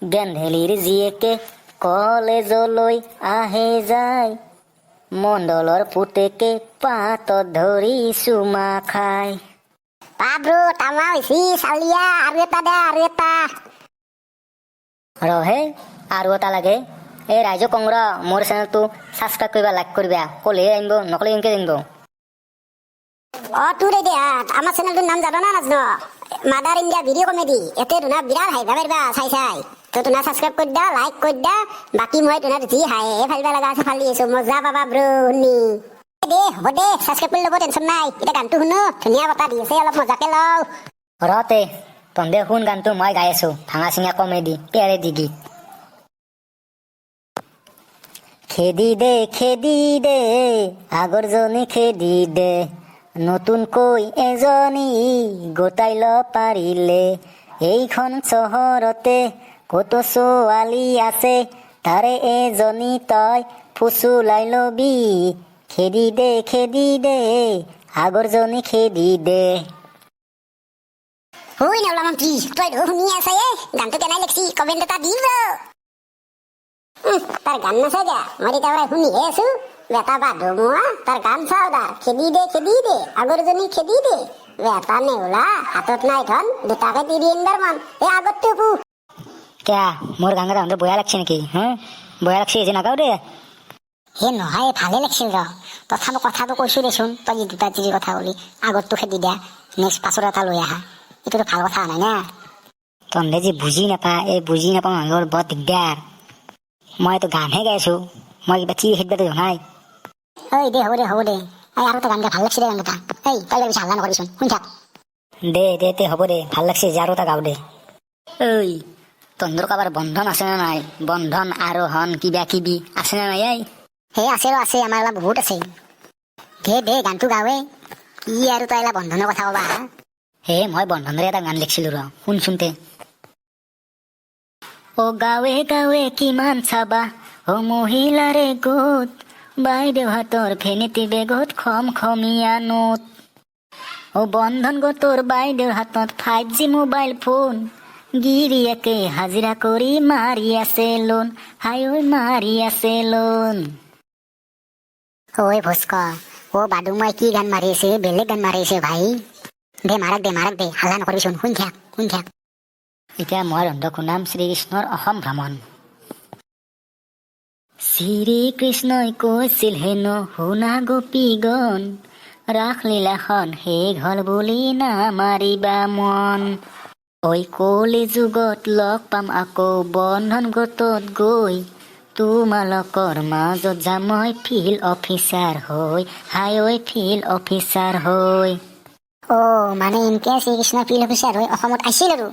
গেন্ধেলিৰ জীয়েকে কলেজলৈ আহে যায়, মণ্ডলৰ পুতেকে পাতত ধৰি চুমা খায়। বাবৰু তামা হৈছি চালিয়া আৰু এটা দে আৰু এটা। ৰহে আৰু এটা লাগে। এই ৰাইজক কং মোৰ চেনেলটো ছাবস্ক্ৰাইব কৰিবা, লাইক কৰিবা, ক'লেহে আনিব, নকলে এনেকে জানিব। তোৰ দে আমাৰ চেনেলটোৰ নাম জানো না নাজানো? Mother India video' comedy. এতে তোনা বিৰাট হাঁহিবা পাৰিবা চাই। তো তোনা ছাবস্ক্ৰাইব কৰি দা, লাইক কৰি দা। বাকী মই তোনাৰ যি হাঁহে ফালিবা লগা আছে ফালি আছো, মজা পাবা ব্ৰো শুনি। দে হ'ব দে, ছাবস্ক্ৰাইব কৰি ল'ব, টেনশ্যন নাই। এতিয়া গানটো শুনো, ধুনীয়া বতাহ দি আছে, অলপ মজাকে লওঁ। ৰতে তন্দে শুন গানটো মই গাই আছো, ভাঙা চিঙা কমেডি পেৰে দি গীত। খেদি দে আগৰজনী খেদি দে, নতুনকৈ এজনী গোটাই ল পাৰিলে। এইখন চহৰতে কত ছোৱালী আছে, তাৰে এজনী তই ফুচুলাই লবি। খেদি দে আগৰজনী খেদি দে। হুই নেওলা মন্ত্ৰী, তই শুনি আছে গানটো কেনাই লিখছি, কমেণ্ট এটা দিব। তাৰ গান নাচাই দিয়া, মই তেতিয়া শুনিহে আছো। বেটা বাধুমুৱা তাৰ গান চাও তাৰ। খেদি দে আগৰজনী খেদি দে। বেটা নেওলা হাতত নাই ধন, দুটাকে তিৰি এনবাৰ মান এই আগতটো পু। কিয়া মোৰ গান গাওঁতে বয়া লাগছে নেকি? বয়া লাগছে যে নাগাও দে। হে নহয়, ভালে লাগছিল তথাপি কথাটো কৈছো দেচোন, তই যি দুটা তিৰি কথা কলি, আগতটো খেদি দিয়া, নেক্সট পাছৰ এটা লৈ আহা, এইটোতো ভাল কথা নাই না। তহঁতে যে বুজি নাপা, এই বুজি নাপা মানুহৰ বৰ দিগদাৰ। মইতো গানহে গাইছো, মই কিবা চিৰি খেদিবাতো জনাই। দে হ'ব দে আৰু এটা গান গা, ভাল লাগছে দে গান কেইটা। তই বেছি হাল্লা নকৰিচোন, শুনি থাক। দে হ'ব দে, ভাল লাগছে যে আৰু এটা গাও দে। তহঁতৰ কাবাৰ বন্ধন আছে নে নাই? বন্ধন আৰোহণ কিবা কিবি আছে নে নাই? আছে আমাৰ অলপ বহুত আছে। দে গানটো গাৱে, কি আৰু তই এলা বন্ধনৰ কথা কবা। মই বন্ধনৰে এটা গান লিখিছিলো শুনচোনতে। গাৱে কিমান চাবা, মহিলাৰে গোট, বাইদেউ হাতৰ ফেনিটি বেগত খমীয়া নোট। বন্ধন গোটৰ বাইদেউৰ হাতত 5G মোবাইল ফোন, গিৰিয়েকে হাজিৰা কৰি মাৰি আছে লোন, মাৰি আছে লোন। ভস্ক, বাদুমাই কি গান মাৰি আছে, বেলেগ গান মাৰি আছে ভাই। দে মাৰক দে, হাল্লা নকৰিচোন, শুনি থাক। এতিয়া মই ৰন্ধক শুনাম শ্ৰীকৃষ্ণৰ অসম ভ্ৰমণ। শ্ৰীকৃষ্ণই কৈছিল হেনো শুনা গোপীগণ, ৰাসলীলাখন শেষ হল বুলি নামাৰিবা মন। কলি যুগত লগ পাম আকৌ বন্ধন গোটত গৈ, তোমালোকৰ মাজত যাম মই ফিল্ড অফিচাৰ হৈ, ফিল্ড অফিচাৰ হৈ। মানে এনকে শ্ৰীকৃষ্ণ ফিল্ড অফিচাৰ হৈ অসমত আহিছিল আৰু।